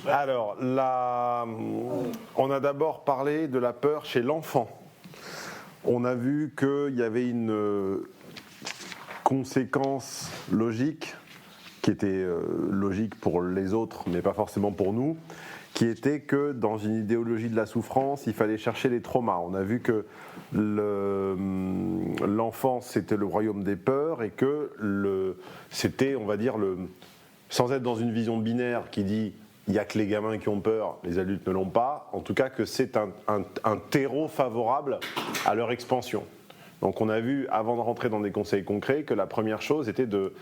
Alors, on a d'abord parlé de la peur chez l'enfant. On a vu qu'il y avait une conséquence logique, qui était logique pour les autres, mais pas forcément pour nous, qui était que dans une idéologie de la souffrance, il fallait chercher les traumas. On a vu que l'enfance, c'était le royaume des peurs, et que c'était, on va dire, sans être dans une vision binaire qui dit il n'y a que les gamins qui ont peur, les adultes ne l'ont pas, en tout cas que c'est un terreau favorable à leur expansion. Donc on a vu, avant de rentrer dans des conseils concrets, que la première chose était de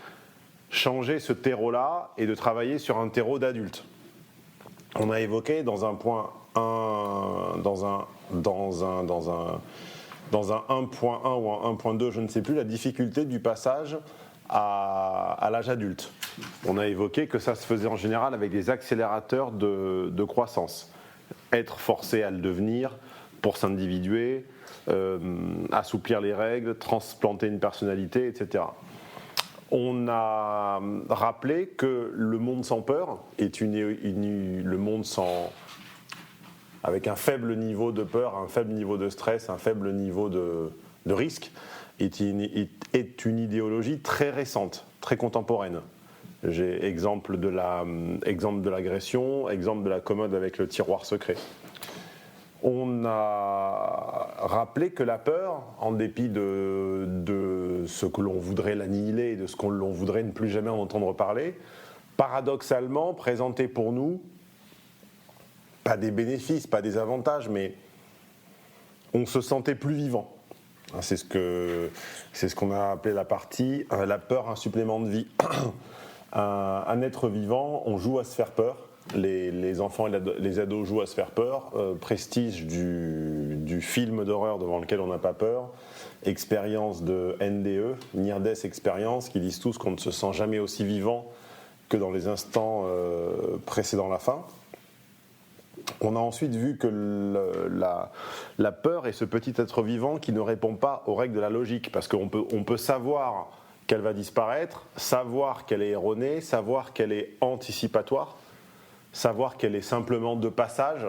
changer ce terreau-là et de travailler sur un terreau d'adultes. On a évoqué dans un point 1, dans un 1.1 ou un 1.2, je ne sais plus, la difficulté du passage à l'âge adulte. On a évoqué que ça se faisait en général avec des accélérateurs de croissance. Être forcé à le devenir pour s'individuer, assouplir les règles, transplanter une personnalité, etc. On a rappelé que le monde sans peur est le monde avec un faible niveau de peur, un faible niveau de stress, un faible niveau de risque, est une idéologie très récente, très contemporaine. J'ai exemple de l'agression, exemple de la commode avec le tiroir secret. On a rappelé que la peur, en dépit de ce que l'on voudrait l'annihiler et de ce que l'on voudrait ne plus jamais en entendre parler, paradoxalement présentait pour nous, pas des bénéfices, pas des avantages, mais on se sentait plus vivant. C'est ce qu'on a appelé la partie la peur, un supplément de vie. Un être vivant, on joue à se faire peur. Les enfants et les ados jouent à se faire peur. Prestige du film d'horreur devant lequel on n'a pas peur. Expérience de NDE, Near Death Experience, qui disent tous qu'on ne se sent jamais aussi vivant que dans les instants précédant la fin. On a ensuite vu que la peur est ce petit être vivant qui ne répond pas aux règles de la logique, parce qu'on peut savoir qu'elle va disparaître, savoir qu'elle est erronée, savoir qu'elle est anticipatoire, savoir qu'elle est simplement de passage,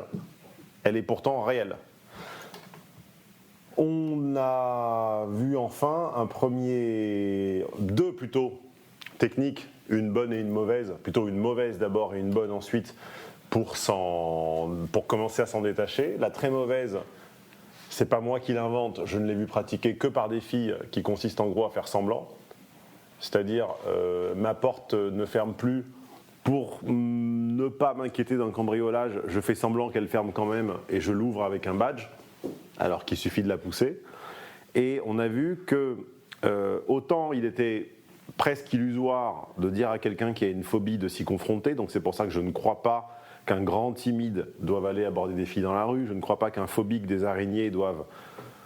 elle est pourtant réelle. On a vu enfin deux techniques, une bonne et une mauvaise, plutôt une mauvaise d'abord et une bonne ensuite, pour commencer à s'en détacher. La très mauvaise, c'est pas moi qui l'invente, je ne l'ai vu pratiquer que par des filles, qui consiste en gros à faire semblant. C'est-à-dire, ma porte ne ferme plus, pour ne pas m'inquiéter d'un cambriolage, je fais semblant qu'elle ferme quand même et je l'ouvre avec un badge, alors qu'il suffit de la pousser. Et on a vu que autant il était presque illusoire de dire à quelqu'un qui a une phobie de s'y confronter, donc c'est pour ça que je ne crois pas qu'un grand timide doive aller aborder des filles dans la rue, je ne crois pas qu'un phobique des araignées doive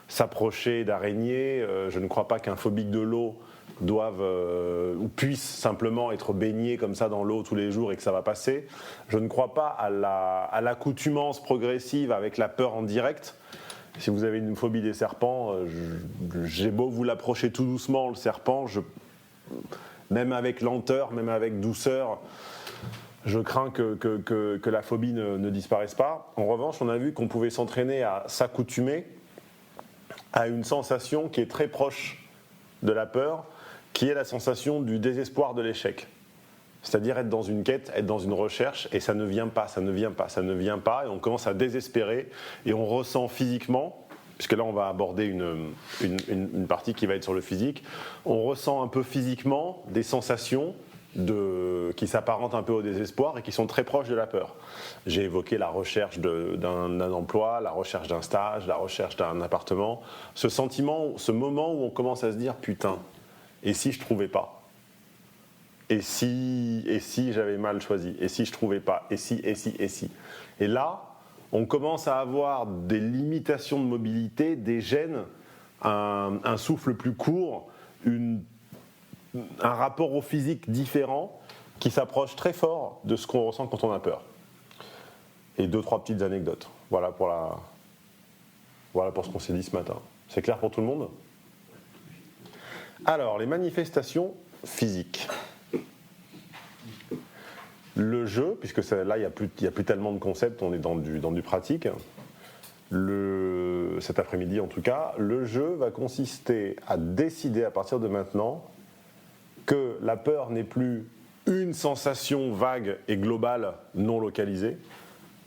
s'approcher d'araignées, je ne crois pas qu'un phobique de l'eau ou puissent simplement être baignés comme ça dans l'eau tous les jours et que ça va passer. Je ne crois pas à l'accoutumance progressive avec la peur en direct. Si vous avez une phobie des serpents, j'ai beau vous l'approcher tout doucement, le serpent, même avec lenteur, même avec douceur, je crains que la phobie ne disparaisse pas. En revanche, on a vu qu'on pouvait s'entraîner à s'accoutumer à une sensation qui est très proche de la peur, qui est la sensation du désespoir de l'échec. C'est-à-dire être dans une quête, être dans une recherche, et ça ne vient pas, et on commence à désespérer, et on ressent physiquement, puisque là on va aborder une partie qui va être sur le physique, on ressent un peu physiquement des sensations qui s'apparentent un peu au désespoir et qui sont très proches de la peur. J'ai évoqué la recherche d'un emploi, la recherche d'un stage, la recherche d'un appartement, ce sentiment, ce moment où on commence à se dire « putain, et si je trouvais pas ? Et si j'avais mal choisi ? Et si je trouvais pas ? Et si ?» Et là, on commence à avoir des limitations de mobilité, des gènes, un souffle plus court, un rapport au physique différent qui s'approche très fort de ce qu'on ressent quand on a peur. Et 2-3 petites anecdotes. Voilà pour ce qu'on s'est dit ce matin. C'est clair pour tout le monde ? Alors, les manifestations physiques. Le jeu, puisque là, il n'y a plus tellement de concepts, on est dans du pratique. Cet après-midi, en tout cas, le jeu va consister à décider à partir de maintenant que la peur n'est plus une sensation vague et globale, non localisée,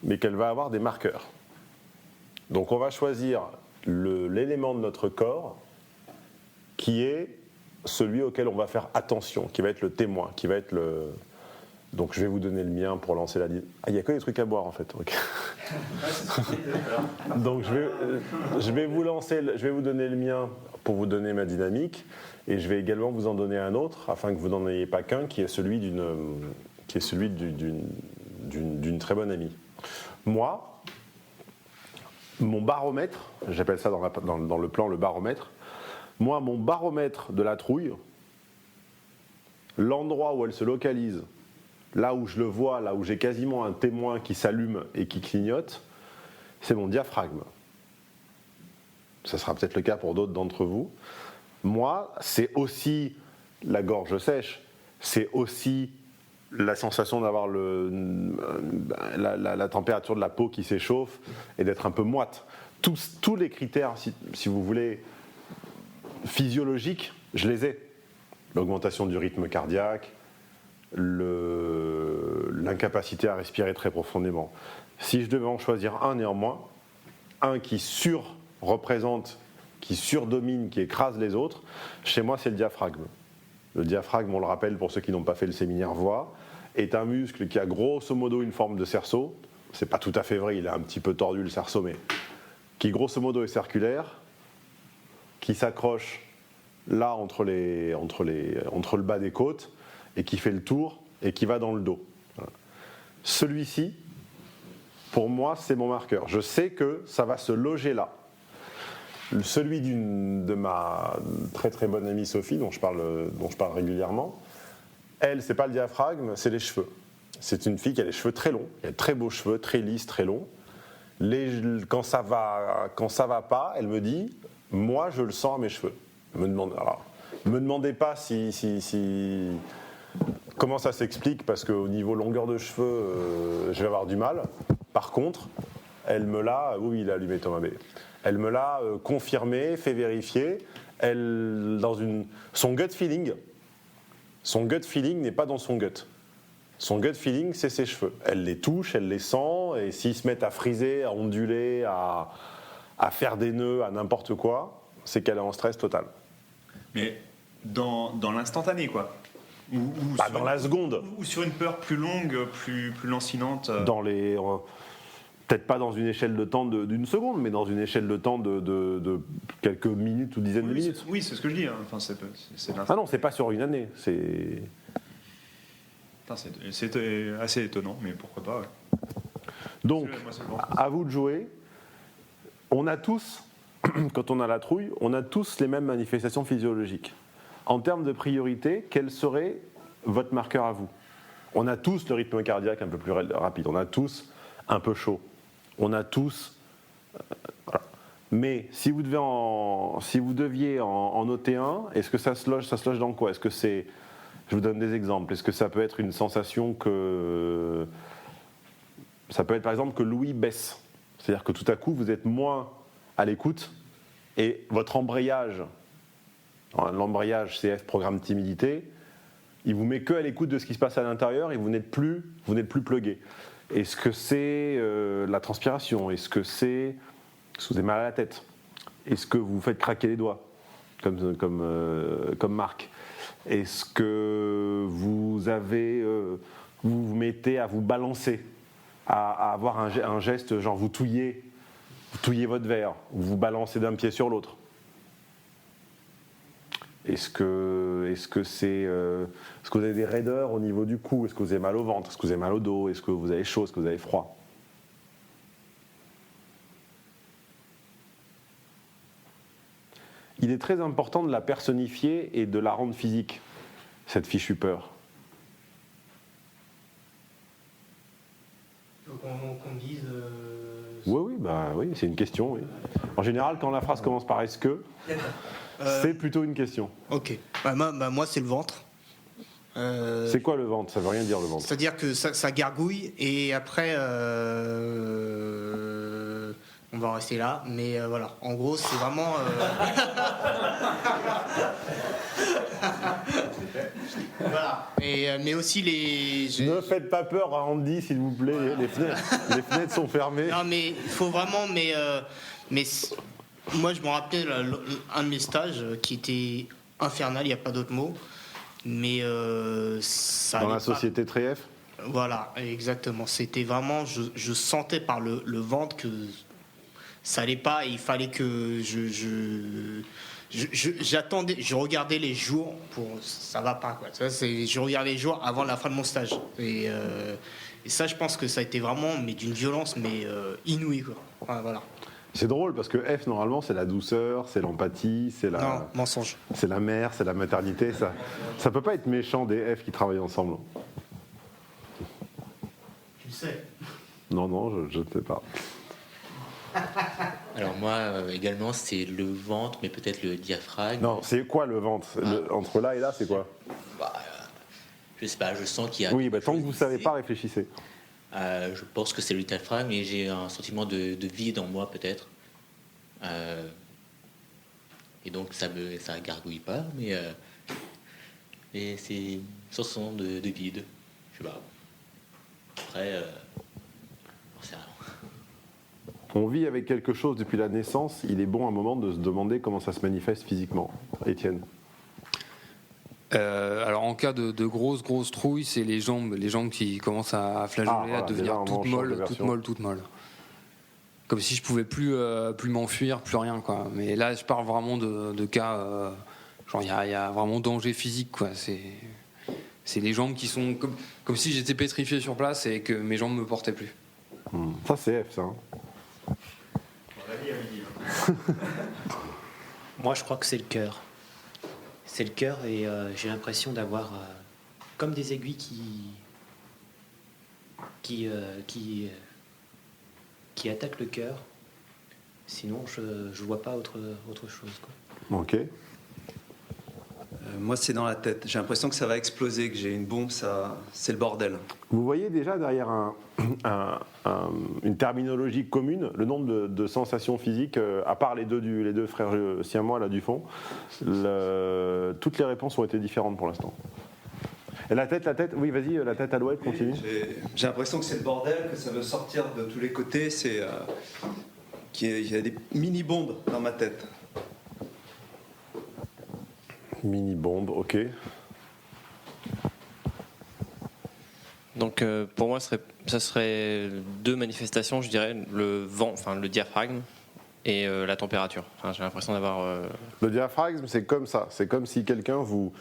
mais qu'elle va avoir des marqueurs. Donc on va choisir l'élément de notre corps qui est celui auquel on va faire attention, qui va être le témoin, qui va être le... Donc je vais vous donner le mien pour lancer la... Ah, il n'y a que des trucs à boire en fait. Okay. Donc je vais vous donner le mien pour vous donner ma dynamique, et je vais également vous en donner un autre, afin que vous n'en ayez pas qu'un, qui est celui d'une très bonne amie. Moi, mon baromètre, j'appelle ça dans le plan le baromètre, moi, mon baromètre de la trouille, l'endroit où elle se localise, là où je le vois, là où j'ai quasiment un témoin qui s'allume et qui clignote, c'est mon diaphragme. Ça sera peut-être le cas pour d'autres d'entre vous. Moi, c'est aussi la gorge sèche, c'est aussi la sensation d'avoir la température de la peau qui s'échauffe et d'être un peu moite. Tous les critères, si vous voulez, physiologiques, je les ai. L'augmentation du rythme cardiaque, l'incapacité à respirer très profondément. Si je devais en choisir un néanmoins, un qui surreprésente, qui surdomine, qui écrase les autres, chez moi c'est le diaphragme. Le diaphragme, on le rappelle pour ceux qui n'ont pas fait le séminaire voix, est un muscle qui a grosso modo une forme de cerceau. C'est pas tout à fait vrai, il est un petit peu tordu le cerceau, mais qui grosso modo est circulaire, qui s'accroche là entre le bas des côtes et qui fait le tour et qui va dans le dos. Voilà. Celui-ci, pour moi, c'est mon marqueur. Je sais que ça va se loger là. Celui de ma très très bonne amie Sophie, dont je parle régulièrement, elle, c'est pas le diaphragme, c'est les cheveux. C'est une fille qui a les cheveux très longs, elle a de très beaux cheveux, très lisses, très longs. Quand ça va pas, elle me dit, moi je le sens à mes cheveux. Me demandez pas comment ça s'explique, parce qu'au niveau longueur de cheveux, je vais avoir du mal. Par contre, elle me l'a, oui, il a allumé Thomas B. Elle me l'a confirmé, fait vérifier. Son gut feeling n'est pas dans son gut. Son gut feeling, c'est ses cheveux. Elle les touche, elle les sent, et s'ils se mettent à friser, à onduler, à faire des nœuds, à n'importe quoi, c'est qu'elle est en stress total. Mais dans l'instantané, quoi. Dans la seconde. Ou sur une peur plus longue, plus lancinante. Peut-être pas dans une échelle de temps d'une seconde, mais dans une échelle de temps de quelques minutes ou dizaines de minutes. Oui, c'est ce que je dis. Hein. Enfin, c'est non, c'est pas sur une année. C'est assez étonnant, mais pourquoi pas. Ouais. Donc, à vous de jouer. On a tous, quand on a la trouille, on a tous les mêmes manifestations physiologiques. En termes de priorité, quel serait votre marqueur à vous ? On a tous le rythme cardiaque un peu plus rapide, on a tous un peu chaud, on a tous... voilà. Mais si vous deviez en noter un, est-ce que ça se loge dans quoi ? Est-ce que c'est... Je vous donne des exemples. Est-ce que ça peut être une sensation que... Ça peut être par exemple que l'ouïe baisse. C'est-à-dire que tout à coup, vous êtes moins à l'écoute et votre embrayage, l'embrayage CF, programme timidité, il vous met que à l'écoute de ce qui se passe à l'intérieur et vous n'êtes plus plugué. Est-ce que c'est la transpiration ? Est-ce que vous avez mal à la tête ? Est-ce que vous faites craquer les doigts, comme Marc ? Est-ce que vous vous mettez à vous balancer, à avoir un geste genre vous touillez votre verre, ou vous balancez d'un pied sur l'autre ? Est-ce que vous avez des raideurs au niveau du cou ? Est-ce que vous avez mal au ventre ? Est-ce que vous avez mal au dos ? Est-ce que vous avez chaud ? Est-ce que vous avez froid ? Il est très important de la personnifier et de la rendre physique, cette fichue peur. Faut qu'on dise... Oui, c'est une question. Oui. En général, quand la phrase commence par « est-ce que », c'est plutôt une question. Ok. Moi, c'est le ventre. C'est quoi le ventre? Ça veut rien dire le ventre. C'est-à-dire que ça gargouille et après on va en rester là, mais voilà. En gros, c'est vraiment. Voilà. Mais aussi Ne faites pas peur à Andy, s'il vous plaît. Voilà. Les fenêtres sont fermées. Non, mais il faut vraiment. Moi, je me rappelle un de mes stages qui était infernal. Il n'y a pas d'autre mot. Mais ça. Dans la société Tréf. Voilà, exactement. C'était vraiment. Je sentais par le ventre que ça allait pas. Et il fallait que j'attendais, je regardais les jours pour ça va pas quoi. Je regardais les jours avant la fin de mon stage et ça je pense que ça a été vraiment mais d'une violence inouïe quoi. Enfin, voilà. C'est drôle parce que F normalement c'est la douceur, c'est l'empathie, c'est la. Non, mensonge. C'est la mère, c'est la maternité. Ça peut pas être méchant des F qui travaillent ensemble. Tu le sais. Non, je ne sais pas. Alors moi également c'est le ventre mais peut-être le diaphragme. Non, c'est quoi le ventre? Entre là et là c'est quoi? Je sais pas, je sens qu'il y a. Oui, tant que vous savez pas, réfléchissez. Je pense que c'est le diaphragme et j'ai un sentiment de vide en moi peut-être. Et donc ça gargouille pas mais c'est une sensation de vide. Je sais pas. Après c'est rien. On vit avec quelque chose depuis la naissance, il est bon un moment de se demander comment ça se manifeste physiquement. Étienne? Alors en cas de grosse trouille, c'est les jambes qui commencent à flageoler, à devenir toutes molles. Comme si je pouvais plus m'enfuir, plus rien quoi. Mais là je parle vraiment de cas, genre il y a vraiment danger physique quoi. C'est les jambes qui sont comme si j'étais pétrifié sur place et que mes jambes me portaient plus. Ça c'est F ça. Moi, je crois que c'est le cœur. C'est le cœur et j'ai l'impression d'avoir comme des aiguilles qui attaquent le cœur. Sinon, je vois pas autre chose, quoi. Ok. Moi, c'est dans la tête. J'ai l'impression que ça va exploser, que j'ai une bombe, c'est le bordel. Vous voyez déjà derrière une terminologie commune le nombre de sensations physiques, à part les deux frères siamois là du fond, toutes les réponses ont été différentes pour l'instant. Et la tête, oui vas-y, la tête Alouette, continue. J'ai l'impression que c'est le bordel, que ça veut sortir de tous les côtés, qu'il y a des mini-bombes dans ma tête. Mini-bombe, ok. Donc pour moi, ça serait deux manifestations, je dirais, le vent, enfin le diaphragme et la température. Enfin, j'ai l'impression d'avoir... Le diaphragme, c'est comme ça. C'est comme si quelqu'un vous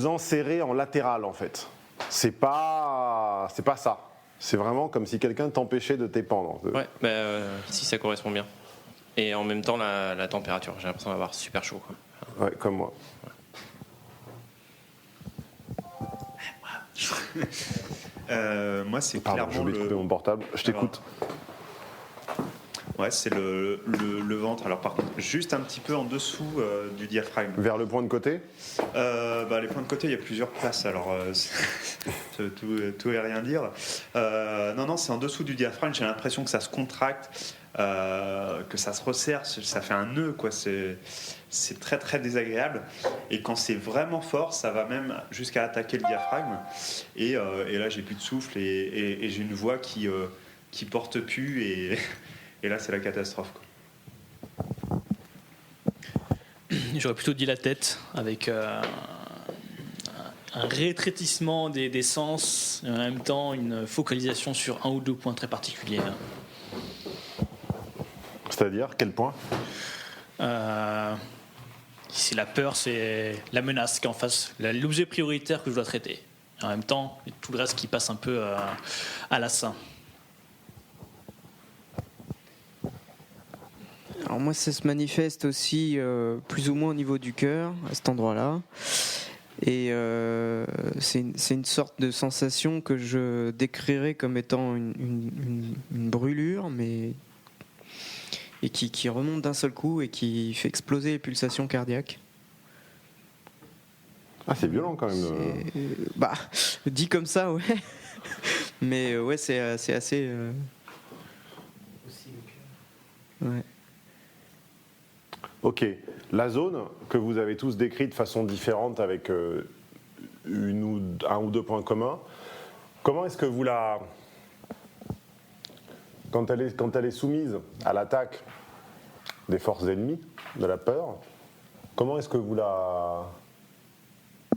enserrez en latéral, en fait. C'est pas ça. C'est vraiment comme si quelqu'un t'empêchait de t'épandre. Ouais, si ça correspond bien. Et en même temps, la température. J'ai l'impression d'avoir super chaud, quoi. Ouais, comme moi. Moi, c'est Pardon, clairement je vais trouver mon portable. Je t'écoute. Ouais, c'est le ventre. Alors par contre, juste un petit peu en dessous du diaphragme. Vers le point de côté? Les points de côté, il y a plusieurs places. Alors tout et rien dire. Non, c'est en dessous du diaphragme. J'ai l'impression que ça se contracte, que ça se resserre. Ça fait un nœud, quoi. C'est très très désagréable. Et quand c'est vraiment fort, ça va même jusqu'à attaquer le diaphragme. Et là, j'ai plus de souffle et j'ai une voix qui porte plus et là, c'est la catastrophe, quoi. J'aurais plutôt dit la tête, avec un rétrécissement des sens, et en même temps une focalisation sur un ou deux points très particuliers. C'est-à-dire, quel point? C'est la peur, c'est la menace qui est en face, l'objet prioritaire que je dois traiter. Et en même temps, tout le reste qui passe un peu à l'assain. Alors moi, ça se manifeste aussi plus ou moins au niveau du cœur, à cet endroit-là. Et c'est une sorte de sensation que je décrirais comme étant une brûlure, et qui remonte d'un seul coup et qui fait exploser les pulsations cardiaques. Ah, c'est violent quand même. Bah, dit comme ça, ouais. Mais ouais, c'est assez. Ouais. Ok, la zone que vous avez tous décrite de façon différente avec un ou deux points communs, comment est-ce que vous la... Quand elle est soumise à l'attaque des forces ennemies, de la peur, comment est-ce que vous la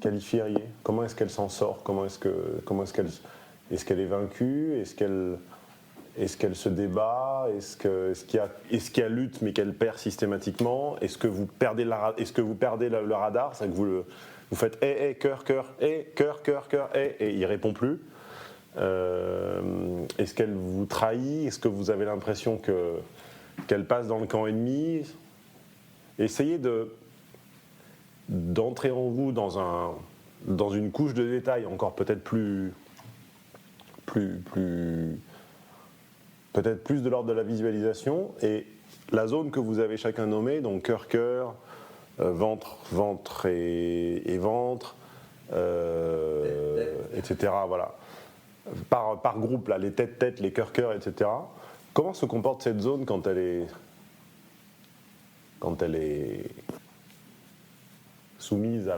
qualifieriez? Comment est-ce qu'elle s'en sort? Est-ce qu'elle est vaincue? Est-ce qu'elle se débat? Est-ce qu'il y a lutte mais qu'elle perd systématiquement? Est-ce que vous perdez le radar? C'est que vous faites cœur, et il répond plus. Est-ce qu'elle vous trahit? Est-ce que vous avez l'impression qu'elle passe dans le camp ennemi? Essayez d'entrer en vous dans une couche de détails encore peut-être plus peut-être plus de l'ordre de la visualisation, et la zone que vous avez chacun nommée, donc cœur, ventre et ventre, etc. Voilà. Par groupe, là, les têtes, les cœurs, etc. Comment se comporte cette zone quand elle est soumise à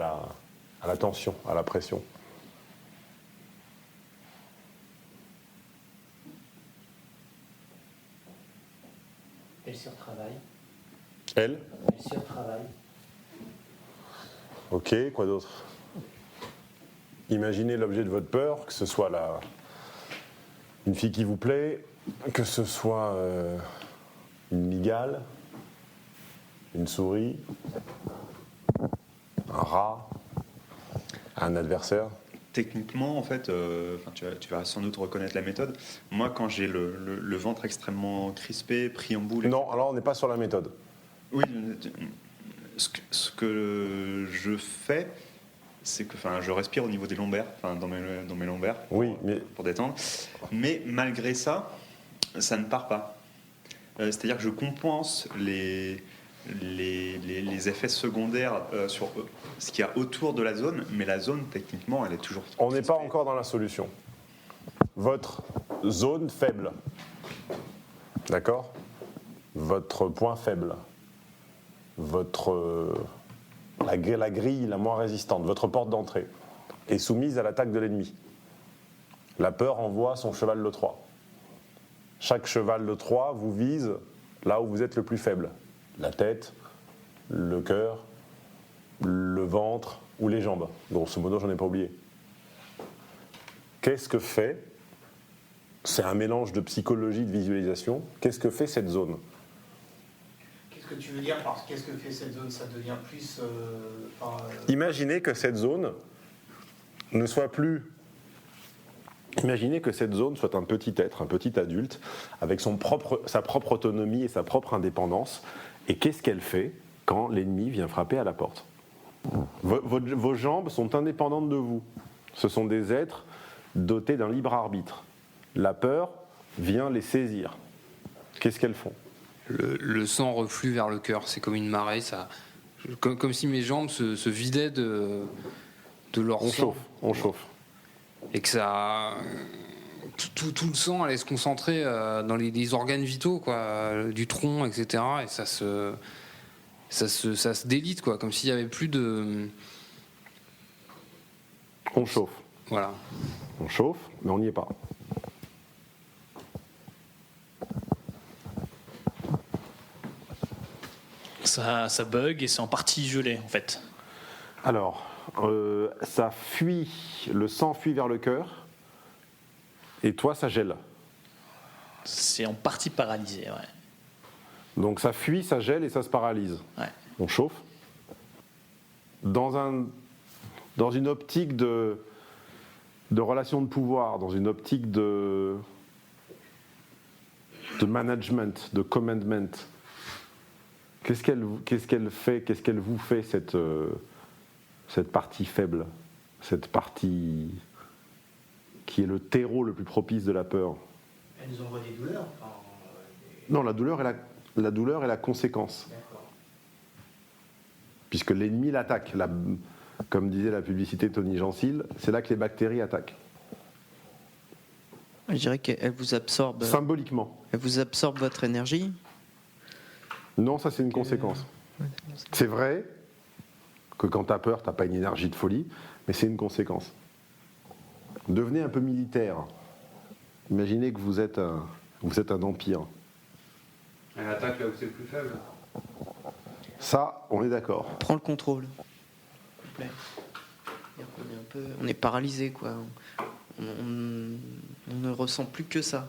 la tension, à la pression? Elle surtravaille. Elle surtravaille. Ok, quoi d'autre? Imaginez l'objet de votre peur, que ce soit une fille qui vous plaît, que ce soit une mygale, une souris, un rat, un adversaire. Techniquement, en fait, tu vas sans doute reconnaître la méthode. Moi, quand j'ai le ventre extrêmement crispé, pris en boule... Non, alors on n'est pas sur la méthode. Oui, ce que je fais, c'est que je respire au niveau des lombaires, dans mes lombaires, pour détendre. Mais malgré ça, ça ne part pas. C'est-à-dire que je compense les effets secondaires sur ce qu'il y a autour de la zone, mais la zone, techniquement, elle est toujours... On n'est pas encore dans la solution. Votre zone faible, d'accord? Votre point faible, la grille la moins résistante, votre porte d'entrée, est soumise à l'attaque de l'ennemi. La peur envoie son cheval de Troie. Chaque cheval de Troie vous vise là où vous êtes le plus faible. La tête, le cœur, le ventre ou les jambes. Grosso modo, j'en ai pas oublié. Qu'est-ce que fait? C'est un mélange de psychologie, de visualisation. Qu'est-ce que fait cette zone? Qu'est-ce que tu veux dire par qu'est-ce que fait cette zone? Ça devient plus... Imaginez que cette zone ne soit plus... Imaginez que cette zone soit un petit être, un petit adulte, avec sa propre autonomie et sa propre indépendance. Et qu'est-ce qu'elle fait quand l'ennemi vient frapper à la porte? Vos jambes sont indépendantes de vous. Ce sont des êtres dotés d'un libre arbitre. La peur vient les saisir. Qu'est-ce qu'elles font? Le sang reflue vers le cœur. C'est comme une marée. Comme si mes jambes se vidaient de leur sang. On chauffe. Et que ça... Tout le sang allait se concentrer dans les organes vitaux, quoi, du tronc, etc. Et ça se délite, quoi, comme s'il y avait plus de... On chauffe. Voilà. On chauffe, mais on n'y est pas. Ça bug et c'est en partie gelé, en fait. Alors, ça fuit, le sang fuit vers le cœur, et toi, ça gèle. C'est en partie paralysé, ouais. Donc ça fuit, ça gèle et ça se paralyse. Ouais. On chauffe. Dans une optique de relation de pouvoir, dans une optique de management, de commandement, qu'est-ce qu'elle fait, qu'est-ce qu'elle vous fait, cette partie faible, cette partie qui est le terreau le plus propice de la peur? Elle nous envoie des douleurs. Non, la douleur est la conséquence. D'accord. Puisque l'ennemi l'attaque. comme disait la publicité Tony Gensil, c'est là que les bactéries attaquent. Je dirais qu'elle vous absorbe. Symboliquement. Elle vous absorbe votre énergie. Non, ça c'est une conséquence. C'est vrai que quand tu as peur, tu n'as pas une énergie de folie, mais c'est une conséquence. Devenez un peu militaire. Imaginez que vous êtes un empire. Elle attaque là où c'est le plus faible. Ça, on est d'accord. Prends le contrôle. S'il vous plaît. On est paralysé, quoi. On ne ressent plus que ça.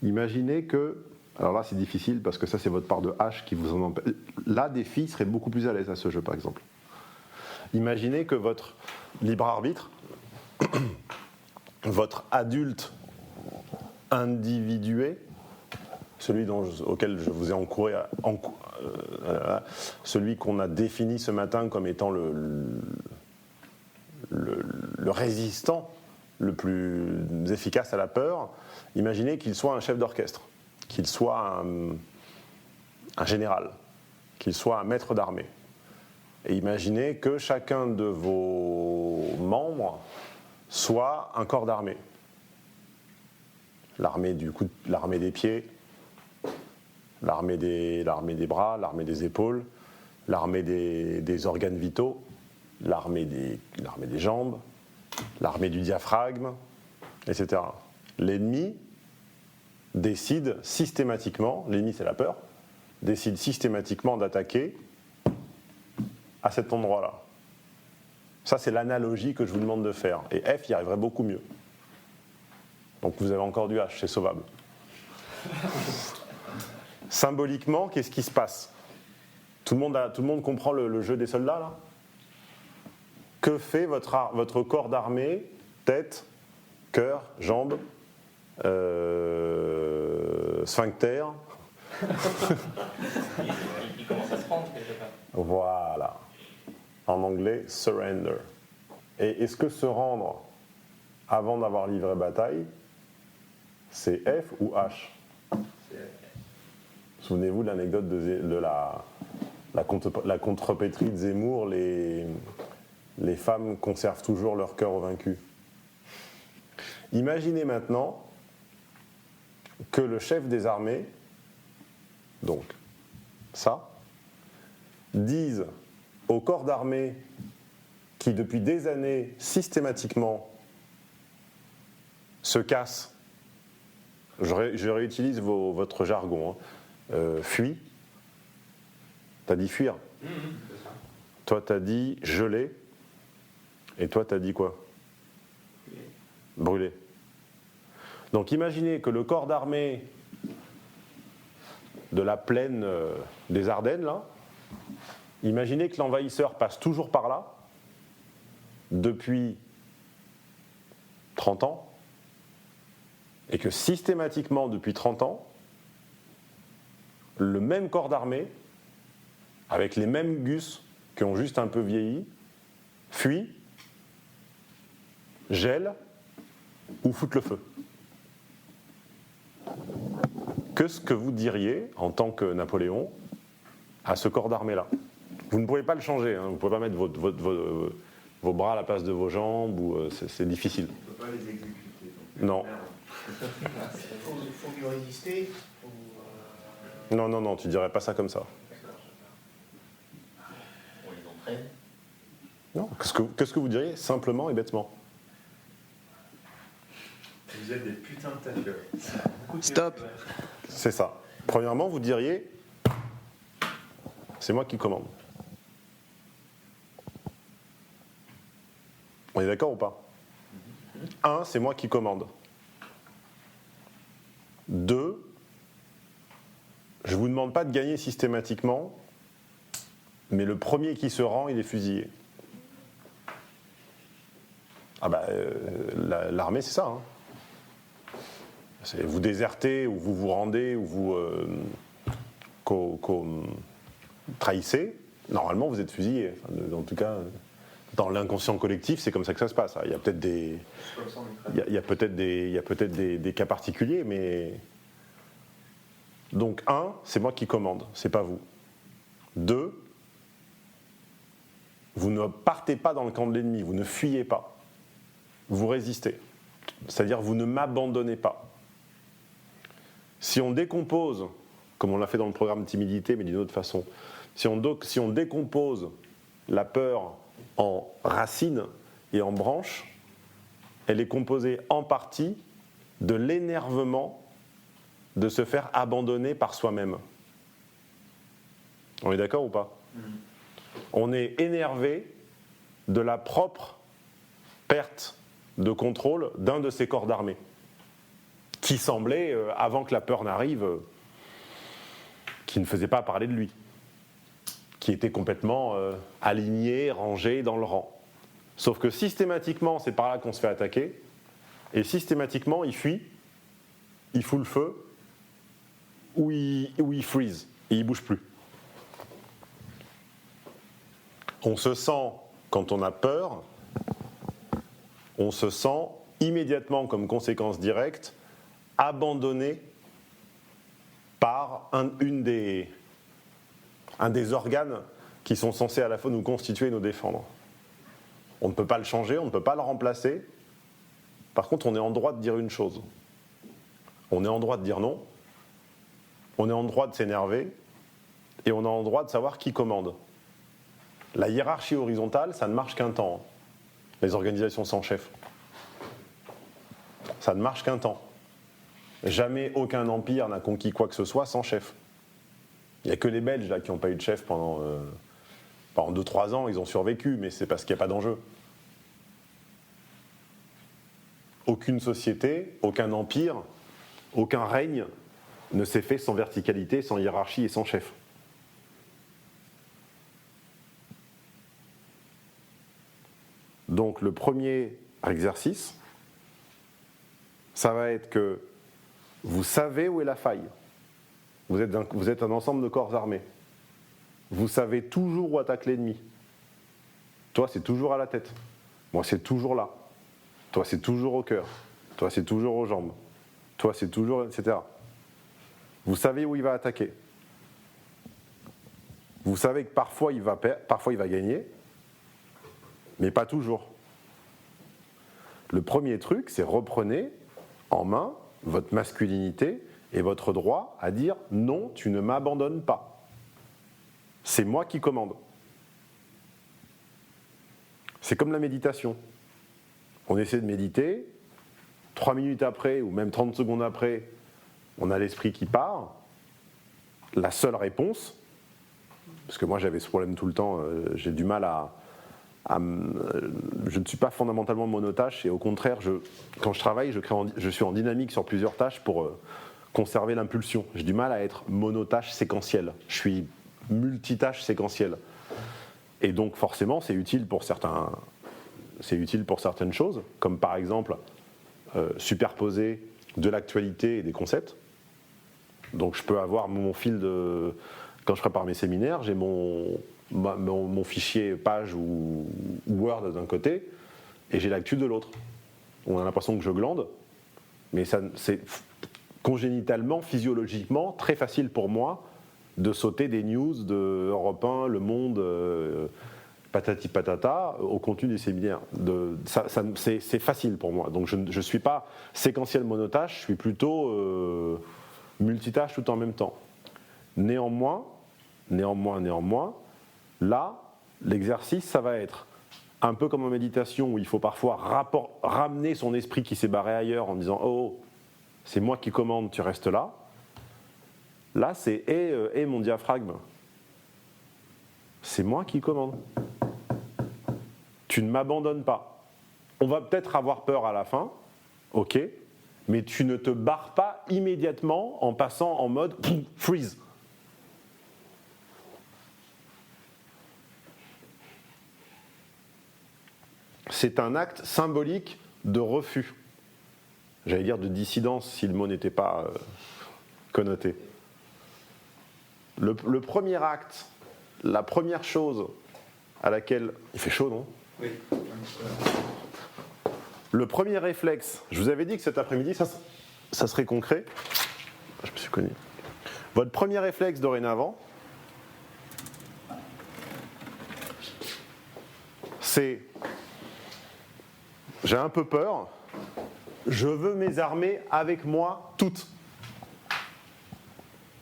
Imaginez que, alors là c'est difficile parce que ça c'est votre part de hache qui vous en empêche. Là, des filles seraient beaucoup plus à l'aise à ce jeu par exemple. Imaginez que votre libre arbitre, votre adulte individué, celui auquel je vous ai encouré, celui qu'on a défini ce matin comme étant le résistant le plus efficace à la peur, imaginez qu'il soit un chef d'orchestre, qu'il soit un général, qu'il soit un maître d'armée. Et imaginez que chacun de vos membres soit un corps d'armée. L'armée des pieds, l'armée des bras, l'armée des épaules, l'armée des organes vitaux, l'armée des jambes, l'armée du diaphragme, etc. L'ennemi décide systématiquement, l'ennemi c'est la peur, décide systématiquement d'attaquer à cet endroit-là. Ça c'est l'analogie que je vous demande de faire. Et F y arriverait beaucoup mieux. Donc vous avez encore du H, c'est sauvable. Symboliquement, qu'est-ce qui se passe ? Tout le monde comprend le jeu des soldats là ? Que fait votre corps d'armée, tête, cœur, jambes, sphincter ? Il commence à se prendre quelque part. Voilà. En anglais, surrender. Et est-ce que se rendre avant d'avoir livré bataille, c'est F ou H ? Souvenez-vous de l'anecdote de la contrepétrie de Zemmour, les femmes conservent toujours leur cœur au vaincu. Imaginez maintenant que le chef des armées, donc ça, dise au corps d'armée qui depuis des années systématiquement se casse, je réutilise votre jargon, fuit, t'as dit fuir, toi t'as dit geler, et toi t'as dit quoi ? Brûler. Donc imaginez que le corps d'armée de la plaine des Ardennes, là, imaginez que l'envahisseur passe toujours par là, depuis 30 ans, et que systématiquement, depuis 30 ans, le même corps d'armée, avec les mêmes gus qui ont juste un peu vieilli, fuit, gèle ou fout le feu. Qu'est-ce que vous diriez, en tant que Napoléon, à ce corps d'armée-là ? Vous ne pouvez pas le changer, vous ne pouvez pas mettre vos bras à la place de vos jambes, c'est difficile. On ne peut pas les exécuter. Non. Il faut lui résister. Non, tu dirais pas ça comme ça. On les entraîne. Non, qu'est-ce que vous diriez, simplement et bêtement ? Vous êtes des putains de taqueurs. Stop. C'est ça. Premièrement, vous diriez, c'est moi qui commande. On est d'accord ou pas ? 1, c'est moi qui commande. 2, je ne vous demande pas de gagner systématiquement, mais le premier qui se rend, il est fusillé. Ah bah, l'armée, c'est ça. Vous désertez, ou vous vous rendez, ou vous trahissez, normalement vous êtes fusillé. En tout cas, dans l'inconscient collectif, c'est comme ça que ça se passe. Il y a peut-être des cas particuliers, mais... Donc 1, c'est moi qui commande, c'est pas vous. 2, Vous ne partez pas dans le camp de l'ennemi, vous ne fuyez pas. Vous résistez. C'est-à-dire vous ne m'abandonnez pas. Si on décompose, comme on l'a fait dans le programme Timidité, mais d'une autre façon, si on décompose la peur en racines et en branches, elle est composée en partie de l'énervement de se faire abandonner par soi-même. On est d'accord ou pas ? On est énervé de la propre perte de contrôle d'un de ses corps d'armée, qui semblait, avant que la peur n'arrive, qui ne faisait pas parler de lui, qui était complètement aligné, rangé dans le rang. Sauf que systématiquement, c'est par là qu'on se fait attaquer, et systématiquement, il fuit, il fout le feu, ou il freeze, et il ne bouge plus. On se sent, quand on a peur, on se sent immédiatement, comme conséquence directe, abandonné par un des organes qui sont censés à la fois nous constituer et nous défendre. On ne peut pas le changer, on ne peut pas le remplacer. Par contre, on est en droit de dire une chose. On est en droit de dire non. On est en droit de s'énerver. Et on est en droit de savoir qui commande. La hiérarchie horizontale, ça ne marche qu'un temps. Les organisations sans chef. Ça ne marche qu'un temps. Jamais aucun empire n'a conquis quoi que ce soit sans chef. Il n'y a que les Belges là, qui n'ont pas eu de chef pendant 2-3 ans, ils ont survécu, mais c'est parce qu'il n'y a pas d'enjeu. Aucune société, aucun empire, aucun règne ne s'est fait sans verticalité, sans hiérarchie et sans chef. Donc le premier exercice, ça va être que vous savez où est la faille. Vous êtes un ensemble de corps armés. Vous savez toujours où attaque l'ennemi. Toi, c'est toujours à la tête. Moi, c'est toujours là. Toi, c'est toujours au cœur. Toi, c'est toujours aux jambes. Toi, c'est toujours, etc. Vous savez où il va attaquer. Vous savez que parfois il va gagner, mais pas toujours. Le premier truc, c'est reprenez en main votre masculinité et votre droit à dire « Non, tu ne m'abandonnes pas. C'est moi qui commande. » C'est comme la méditation. On essaie de méditer, 3 minutes après, ou même 30 secondes après, on a l'esprit qui part. La seule réponse, parce que moi j'avais ce problème tout le temps, j'ai du mal je ne suis pas fondamentalement monotache, et au contraire, quand je travaille, je suis en dynamique sur plusieurs tâches pour conserver l'impulsion. J'ai du mal à être monotache séquentiel. Je suis multitâche séquentiel. Et donc forcément, c'est utile pour certaines choses, comme par exemple superposer de l'actualité et des concepts. Donc je peux avoir mon fil de... Quand je prépare mes séminaires, j'ai mon fichier page ou Word d'un côté, et j'ai l'actu de l'autre. On a l'impression que je glande, mais c'est congénitalement, physiologiquement, très facile pour moi de sauter des news de Europe 1, Le Monde, patati patata, au contenu des séminaires. C'est facile pour moi. Donc je ne suis pas séquentiel monotâche, je suis plutôt multitâche tout en même temps. Néanmoins, là, l'exercice, ça va être un peu comme en méditation où il faut parfois ramener son esprit qui s'est barré ailleurs en disant « Oh, c'est moi qui commande, tu restes là ». Là, c'est « Hé, mon diaphragme, c'est moi qui commande. Tu ne m'abandonnes pas. On va peut-être avoir peur à la fin, ok, mais tu ne te barres pas immédiatement en passant en mode « freeze ». C'est un acte symbolique de refus. J'allais dire de dissidence si le mot n'était pas connoté. Le premier acte, la première chose à laquelle... Il fait chaud, non ? Oui. Le premier réflexe, je vous avais dit que cet après-midi, ça serait concret. Je me suis connu. Votre premier réflexe dorénavant, c'est j'ai un peu peur, je veux mes armées avec moi toutes.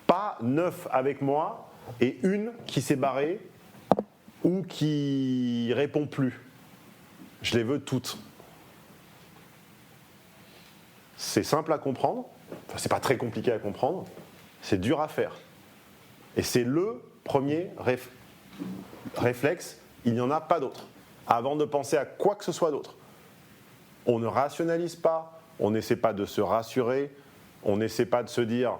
Pas 9 avec moi et une qui s'est barrée ou qui répond plus. Je les veux toutes. C'est simple à comprendre, enfin, c'est pas très compliqué à comprendre, c'est dur à faire. Et c'est le premier réflexe, il n'y en a pas d'autre. Avant de penser à quoi que ce soit d'autre. On ne rationalise pas, on n'essaie pas de se rassurer, on n'essaie pas de se dire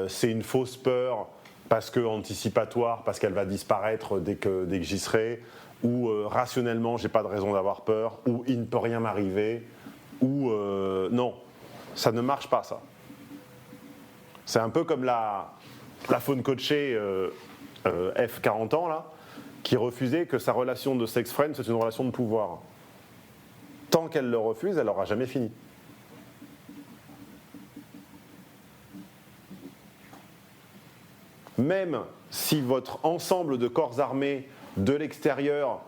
c'est une fausse peur parce que anticipatoire, parce qu'elle va disparaître dès que j'y serai, ou rationnellement j'ai pas de raison d'avoir peur, ou il ne peut rien m'arriver, ou non, ça ne marche pas ça. C'est un peu comme la faune coachée F40 ans là, qui refusait que sa relation de sex friend c'est une relation de pouvoir. Tant qu'elle le refuse, elle n'aura jamais fini. Même si votre ensemble de corps armés de l'extérieur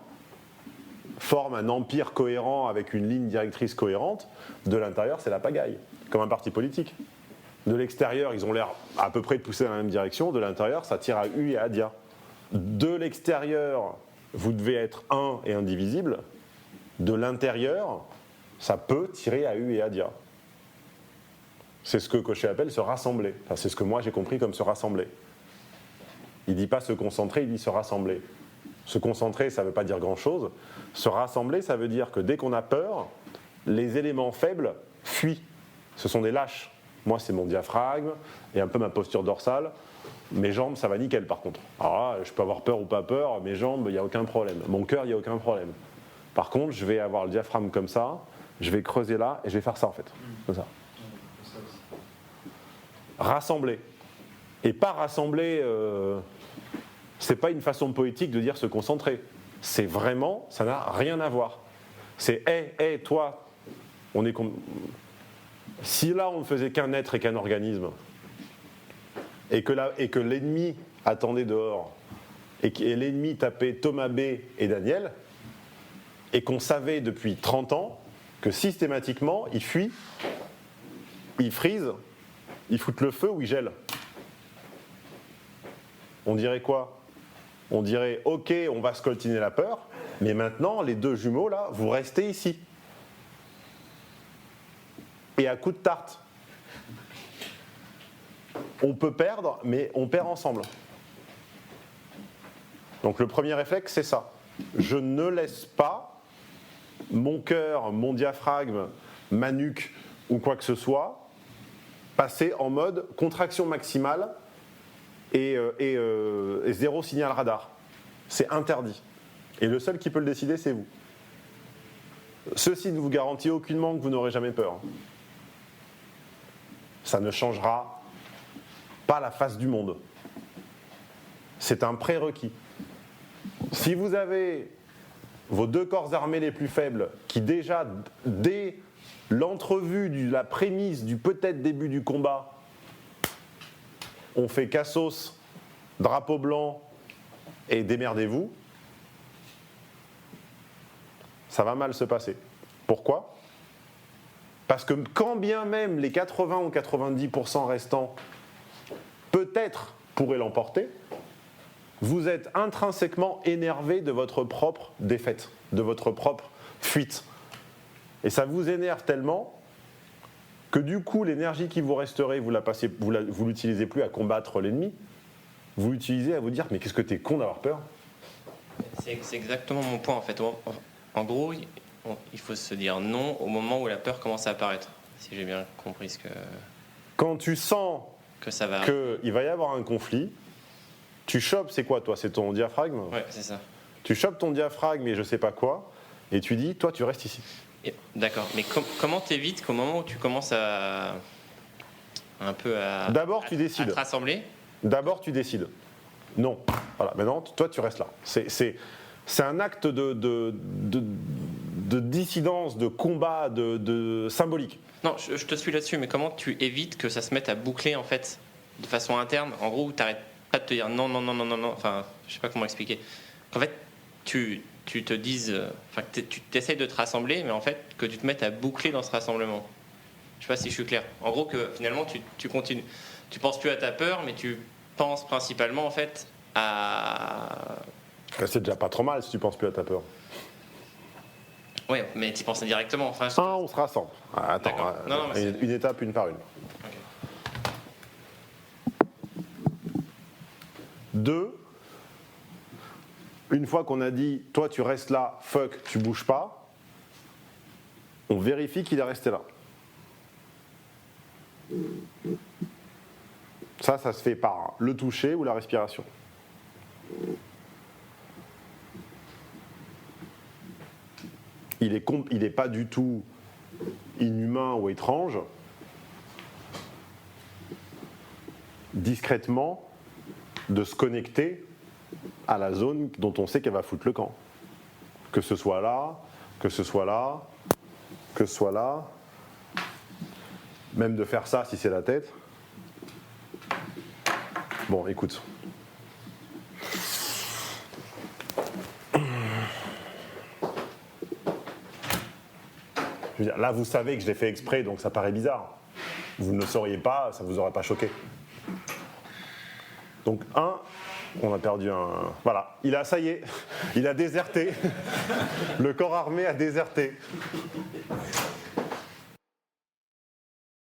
forme un empire cohérent avec une ligne directrice cohérente, de l'intérieur, c'est la pagaille, comme un parti politique. De l'extérieur, ils ont l'air à peu près de pousser dans la même direction, de l'intérieur, ça tire à U et à dia. De l'extérieur, vous devez être un et indivisible. De l'intérieur, ça peut tirer à U et à dia. C'est ce que Cochet appelle se rassembler. Enfin, c'est ce que moi j'ai compris comme se rassembler. Il ne dit pas se concentrer, il dit se rassembler. Se concentrer, ça ne veut pas dire grand-chose. Se rassembler, ça veut dire que dès qu'on a peur, les éléments faibles fuient. Ce sont des lâches. Moi, c'est mon diaphragme et un peu ma posture dorsale. Mes jambes, ça va nickel par contre. Alors là, je peux avoir peur ou pas peur, mes jambes, il n'y a aucun problème. Mon cœur, il n'y a aucun problème. Par contre, je vais avoir le diaphragme comme ça, je vais creuser là et je vais faire ça en fait. Comme ça. Rassembler. Et pas rassembler, c'est pas une façon poétique de dire se concentrer. C'est vraiment, ça n'a rien à voir. C'est hey, toi, on est si là on ne faisait qu'un être et qu'un organisme, et que l'ennemi attendait dehors, et l'ennemi tapait Thomas B et Daniel, et qu'on savait depuis 30 ans que systématiquement ils fuient, ils frisent, ils foutent le feu ou ils gèlent. On dirait quoi ? On dirait ok, on va scoltiner la peur, mais maintenant les deux jumeaux là, vous restez ici. Et à coup de tarte. On peut perdre, mais on perd ensemble. Donc le premier réflexe, c'est ça. Je ne laisse pas mon cœur, mon diaphragme, ma nuque ou quoi que ce soit passer en mode contraction maximale et zéro signal radar. C'est interdit. Et le seul qui peut le décider, c'est vous. Ceci ne vous garantit aucunement que vous n'aurez jamais peur. Ça ne changera pas la face du monde. C'est un prérequis. Si vous avez vos deux corps armés les plus faibles qui déjà, dès l'entrevue de la prémisse du peut-être début du combat, on fait cassos, drapeau blanc et démerdez-vous, ça va mal se passer. Pourquoi ? Parce que quand bien même les 80 ou 90% restants peut-être pourraient l'emporter, vous êtes intrinsèquement énervé de votre propre défaite, de votre propre fuite. Et ça vous énerve tellement que du coup, l'énergie qui vous resterait, vous l'utilisez plus à combattre l'ennemi, vous l'utilisez à vous dire « mais qu'est-ce que t'es con d'avoir peur ?» C'est exactement mon point en fait. En gros, il faut se dire non au moment où la peur commence à apparaître, si j'ai bien compris ce que... Quand tu sens qu'il va y avoir un conflit, tu chopes, c'est quoi toi ? C'est ton diaphragme ? Ouais, c'est ça. Tu chopes ton diaphragme et je sais pas quoi, et tu dis, toi tu restes ici. D'accord, mais comment t'évites qu'au moment où tu commences à D'abord tu décides. À te rassembler ? D'abord tu décides. Non. Voilà, maintenant toi tu restes là. C'est un acte de dissidence, de combat, de symbolique. Non, je te suis là-dessus, mais comment tu évites que ça se mette à boucler en fait de façon interne ? En gros, où t'arrêtes pas de te dire non, enfin, je sais pas comment expliquer. En fait, tu tu te dises, enfin, tu t'essayes de te rassembler, mais en fait, que tu te mettes à boucler dans ce rassemblement. Je sais pas si je suis clair. En gros, que finalement, tu continues. Tu penses plus à ta peur, mais tu penses principalement, en fait, à... C'est déjà pas trop mal si tu penses plus à ta peur. Ouais, mais tu y penses indirectement. Enfin, on se rassemble. Attends, une étape, une par une. Okay. 2, une fois qu'on a dit, toi tu restes là, fuck, tu bouges pas, on vérifie qu'il est resté là. Ça se fait par le toucher ou la respiration. Il est pas du tout inhumain ou étrange. Discrètement, de se connecter à la zone dont on sait qu'elle va foutre le camp. Que ce soit là, que ce soit là, que ce soit là. Même de faire ça si c'est la tête. Bon, écoute. Je veux dire, là, vous savez que je l'ai fait exprès, donc ça paraît bizarre. Vous ne le sauriez pas, ça ne vous aurait pas choqué. Donc, on a perdu un... Voilà, ça y est, il a déserté. Le corps armé a déserté.